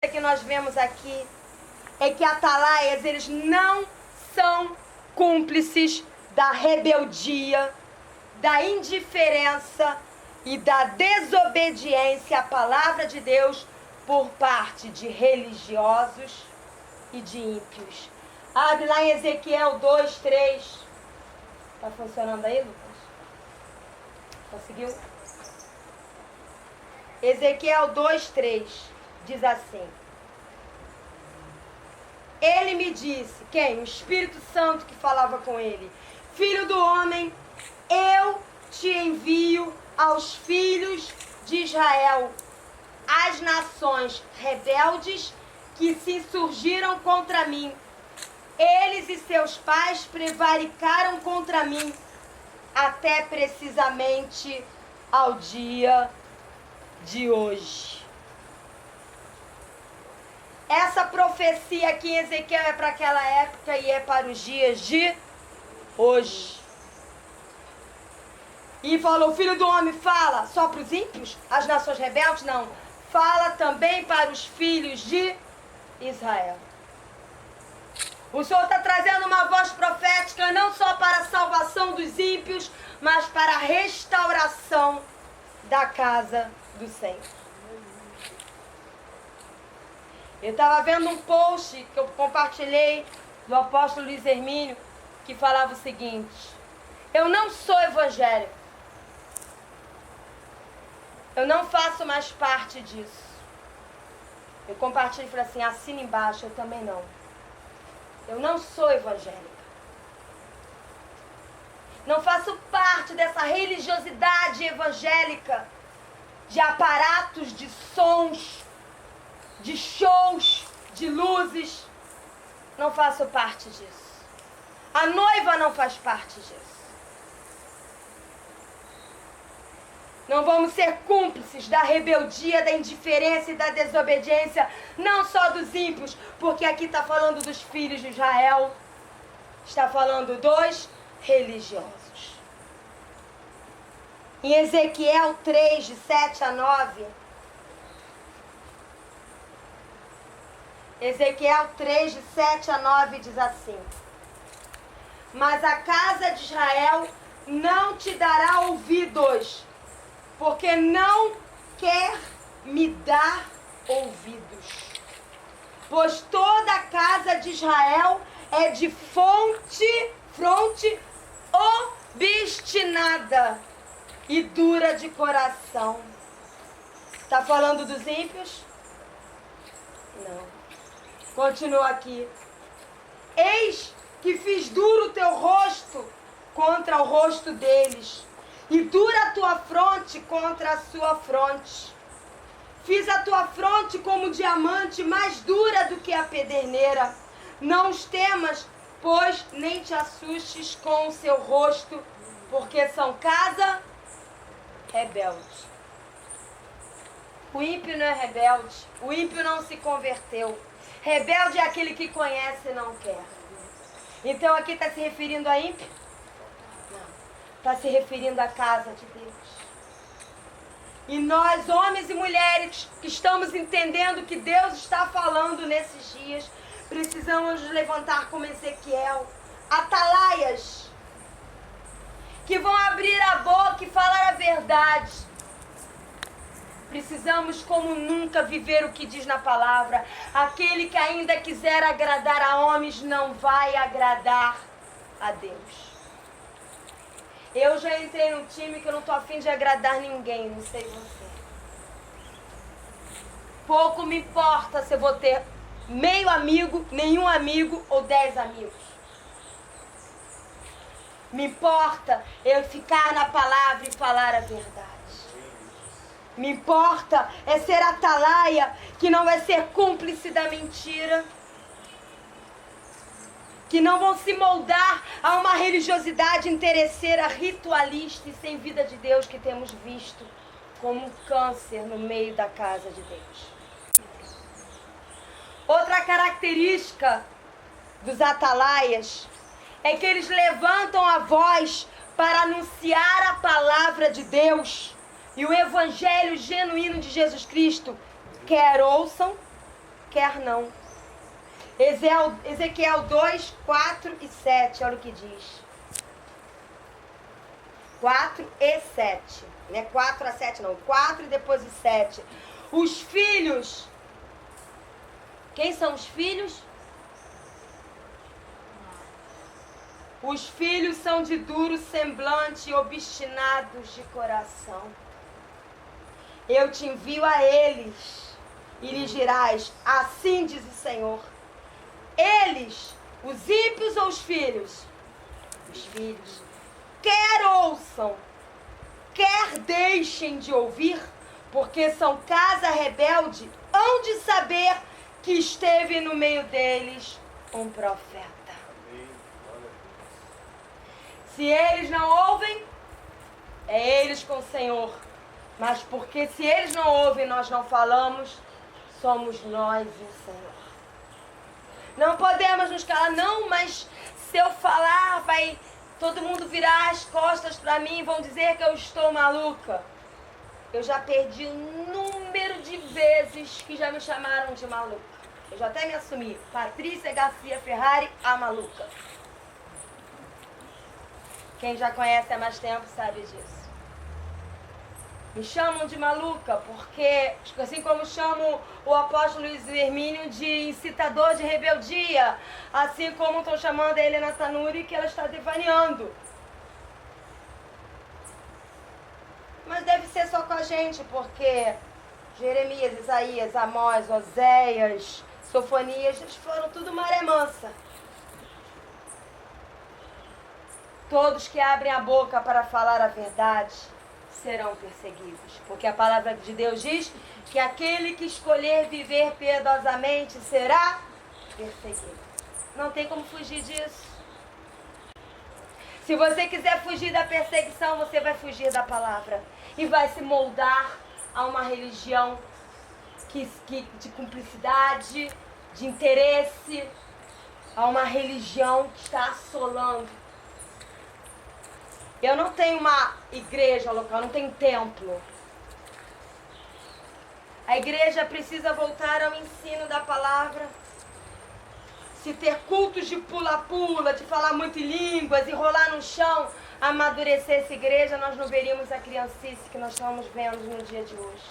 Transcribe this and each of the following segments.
que nós vemos aqui é que atalaias, eles não são cúmplices da rebeldia, da indiferença e da desobediência à palavra de Deus por parte de religiosos e de ímpios. Abre lá em Ezequiel 2:3. Está funcionando aí, Lucas? Conseguiu? Ezequiel 2:3 diz assim: ele me disse, quem? O Espírito Santo que falava com ele: filho do homem, eu te envio aos filhos de Israel, as nações rebeldes que se insurgiram contra mim. Eles e seus pais prevaricaram contra mim, até precisamente ao dia de hoje. Essa profecia aqui em Ezequiel é para aquela época e é para os dias de hoje. E falou: filho do homem, fala só para os ímpios, as nações rebeldes? Não. Fala também para os filhos de Israel. O Senhor está trazendo uma voz profética não só para a salvação dos ímpios, mas para a restauração da casa do Senhor. Eu estava vendo um post que eu compartilhei do apóstolo Luiz Hermínio, que falava o seguinte: eu não sou evangélico. Eu não faço mais parte disso. Eu compartilhei e falei assim: assina embaixo, eu também não. Eu não sou evangélica. Não faço parte dessa religiosidade evangélica, de aparatos, de sons, de shows, de luzes. Não faço parte disso. A noiva não faz parte disso. Não vamos ser cúmplices da rebeldia, da indiferença e da desobediência, não só dos ímpios, porque aqui está falando dos filhos de Israel, está falando dos religiosos. Em Ezequiel 3, de 7 a 9, Ezequiel 3, de 7 a 9 diz assim: mas a casa de Israel não te dará ouvidos, porque não quer me dar ouvidos. Pois toda a casa de Israel é de fronte obstinada e dura de coração. Está falando dos ímpios? Não. Continua aqui. Eis que fiz duro o teu rosto contra o rosto deles, e dura a tua fronte contra a sua fronte. Fiz a tua fronte como diamante, mais dura do que a pederneira. Não os temas, pois nem te assustes com o seu rosto, porque são casa rebelde. O ímpio não é rebelde, o ímpio não se converteu. Rebelde é aquele que conhece e não quer. Então aqui está se referindo a ímpio? Está se referindo à casa de Deus. E nós, homens e mulheres, que estamos entendendo que Deus está falando nesses dias, precisamos nos levantar como Ezequiel, atalaias, que vão abrir a boca e falar a verdade. Precisamos, como nunca, viver o que diz na palavra. Aquele que ainda quiser agradar a homens não vai agradar a Deus. Eu já entrei num time que eu não estou a fim de agradar ninguém, não sei você. Pouco me importa se eu vou ter meio amigo, nenhum amigo ou 10 amigos. Me importa eu ficar na palavra e falar a verdade. Me importa é ser atalaia, que não vai ser cúmplice da mentira, que não vão se moldar a uma religiosidade interesseira, ritualista e sem vida de Deus que temos visto como um câncer no meio da casa de Deus. Outra característica dos atalaias é que eles levantam a voz para anunciar a palavra de Deus e o evangelho genuíno de Jesus Cristo, quer ouçam, quer não. Ezequiel 2, 4 e 7, olha o que diz. 4 e 7. Não é 4 a 7 não, 4 e depois o 7. Os filhos. Quem são os filhos? Os filhos são de duro semblante e obstinados de coração. Eu te envio a eles e lhes dirás, assim diz o Senhor. Eles, os ímpios ou os filhos? Os filhos. Quer ouçam, quer deixem de ouvir, porque são casa rebelde, hão de saber que esteve no meio deles um profeta. Se eles não ouvem, é eles com o Senhor. Mas porque se eles não ouvem e nós não falamos, somos nós e o Senhor. Não podemos nos calar, não, mas se eu falar, vai todo mundo virar as costas para mim e vão dizer que eu estou maluca. Eu já perdi o número de vezes que já me chamaram de maluca. Eu já até me assumi. Patrícia Garcia Ferrari, a maluca. Quem já conhece há mais tempo sabe disso. Me chamam de maluca porque, assim como chamam o apóstolo Luiz Hermínio de incitador de rebeldia, assim como estão chamando a Helena Tanuri que ela está devaneando. Mas deve ser só com a gente, porque Jeremias, Isaías, Amós, Oséias, Sofonias, eles foram tudo maré mansa. Todos que abrem a boca para falar a verdade serão perseguidos. Porque a palavra de Deus diz que aquele que escolher viver piedosamente será perseguido. Não tem como fugir disso. Se você quiser fugir da perseguição, você vai fugir da palavra. E vai se moldar a uma religião de cumplicidade, de interesse, a uma religião que está assolando. Eu não tenho uma igreja local, não tenho templo. A igreja precisa voltar ao ensino da palavra. Se ter cultos de pula-pula, de falar muito em línguas e rolar no chão, amadurecer essa igreja, nós não veríamos a criancice que nós estamos vendo no dia de hoje.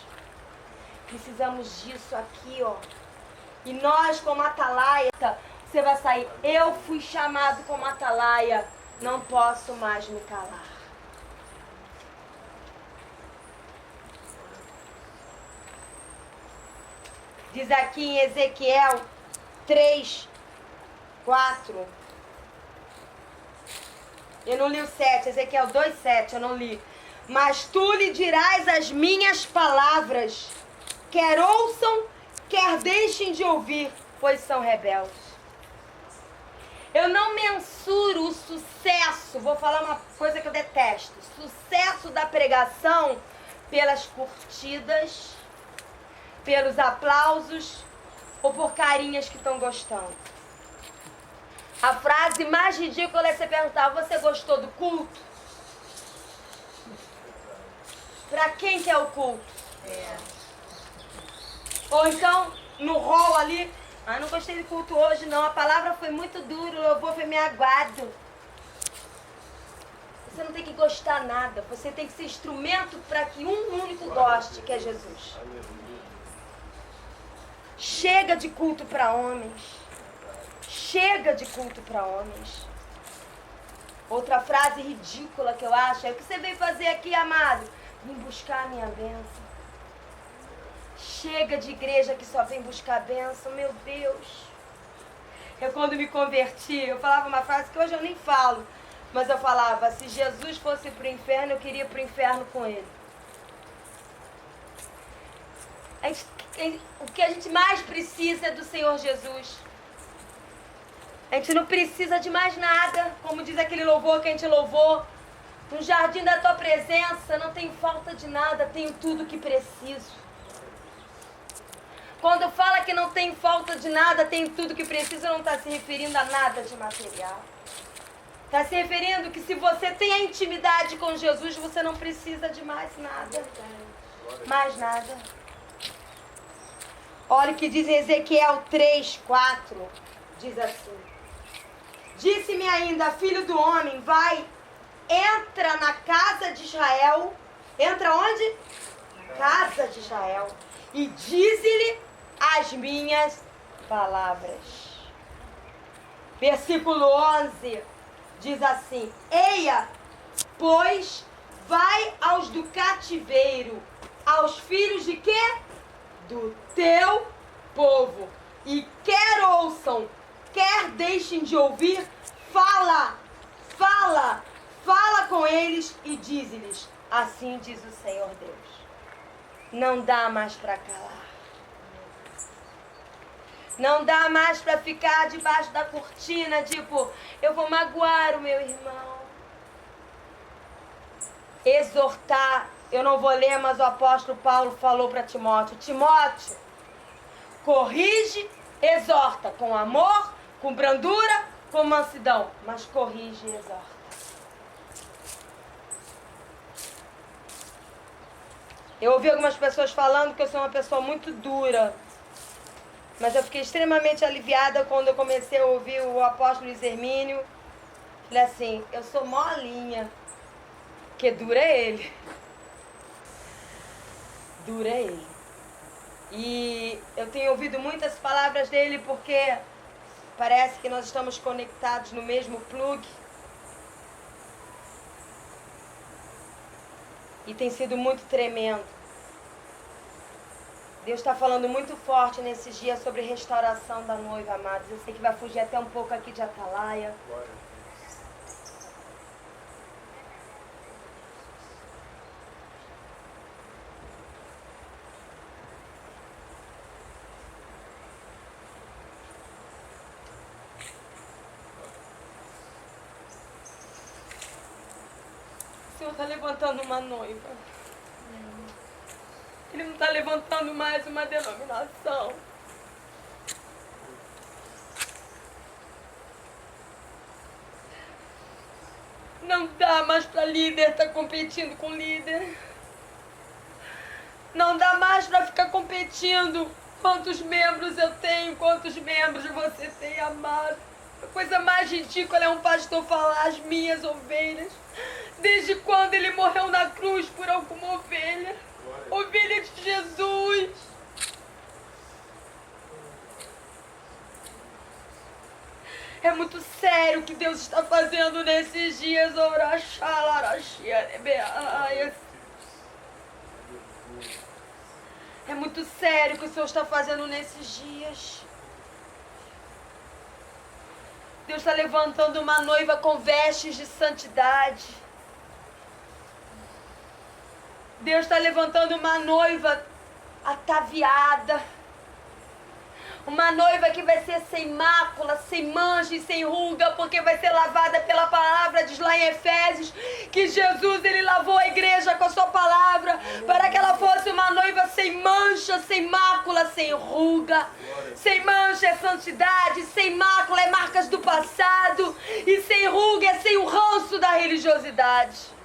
Precisamos disso aqui, ó. E nós, como atalaia, você vai sair. Eu fui chamado como atalaia. Não posso mais me calar. Diz aqui em Ezequiel 3, 4. Eu não li o 7, Ezequiel 2, 7, eu não li. Mas tu lhe dirás as minhas palavras, quer ouçam, quer deixem de ouvir, pois são rebeldes. Eu não mensuro o sucesso, vou falar uma coisa que eu detesto, sucesso da pregação pelas curtidas, pelos aplausos ou por carinhas que estão gostando. A frase mais ridícula é você perguntar, você gostou do culto? Pra quem que é o culto? Ou então, no hall ali, não gostei do culto hoje não, a palavra foi muito dura, o louvor foi meio aguado. Você não tem que gostar nada, você tem que ser instrumento para que um único goste, que é Jesus. Chega de culto para homens. Chega de culto para homens. Outra frase ridícula que eu acho é: o que você veio fazer aqui, amado? Vim buscar a minha bênção. Chega de igreja que só vem buscar a bênção, meu Deus. Eu quando me converti, eu falava uma frase que hoje eu nem falo, mas eu falava, se Jesus fosse para o inferno, eu queria ir para o inferno com ele. O que a gente mais precisa é do Senhor Jesus. A gente não precisa de mais nada, como diz aquele louvor que a gente louvou. No jardim da tua presença não tenho falta de nada, tenho tudo que preciso. Quando fala que não tem falta de nada, tem tudo que precisa, não está se referindo a nada de material. Está se referindo que se você tem a intimidade com Jesus, você não precisa de mais nada. Mais nada. Olha o que diz em Ezequiel 3:4. Diz assim: disse-me ainda, filho do homem, vai, entra na casa de Israel. Entra onde? Na casa de Israel. E dize-lhe as minhas palavras. Versículo 11 diz assim: eia, pois vai aos do cativeiro, aos filhos de quê? Do teu povo. E quer ouçam, quer deixem de ouvir, fala com eles e dize-lhes, assim diz o Senhor Deus. Não dá mais para calar. Não dá mais para ficar debaixo da cortina, tipo, eu vou magoar o meu irmão. Exortar, eu não vou ler, mas o apóstolo Paulo falou para Timóteo: Timóteo, corrige, exorta com amor, com brandura, com mansidão, mas corrige e exorta. Eu ouvi algumas pessoas falando que eu sou uma pessoa muito dura, mas eu fiquei extremamente aliviada quando eu comecei a ouvir o apóstolo Luiz Hermínio. Falei assim, eu sou molinha, porque dura é ele. Dura é ele. E eu tenho ouvido muitas palavras dele porque parece que nós estamos conectados no mesmo plug. E tem sido muito tremendo. Deus está falando muito forte nesses dias sobre restauração da noiva, amados. Eu sei que vai fugir até um pouco aqui de Atalaia. O Senhor está levantando uma noiva. Ele não está levantando mais uma denominação. Não dá mais para líder estar competindo com líder. Não dá mais para ficar competindo. Quantos membros eu tenho, quantos membros você tem, amado. A coisa mais ridícula é um pastor falar as minhas ovelhas. Desde quando ele morreu na cruz por alguma ovelha. Ovelha de Jesus. É muito sério o que Deus está fazendo nesses dias. É muito sério o que o Senhor está fazendo nesses dias. Deus está levantando uma noiva com vestes de santidade. Deus está levantando uma noiva ataviada. Uma noiva que vai ser sem mácula, sem mancha e sem ruga, porque vai ser lavada pela palavra. Diz lá em Efésios que Jesus, ele lavou a igreja com a sua palavra, para que ela fosse uma noiva sem mancha, sem mácula, sem ruga. Sem mancha é santidade, sem mácula é marcas do passado, e sem ruga é sem o ranço da religiosidade.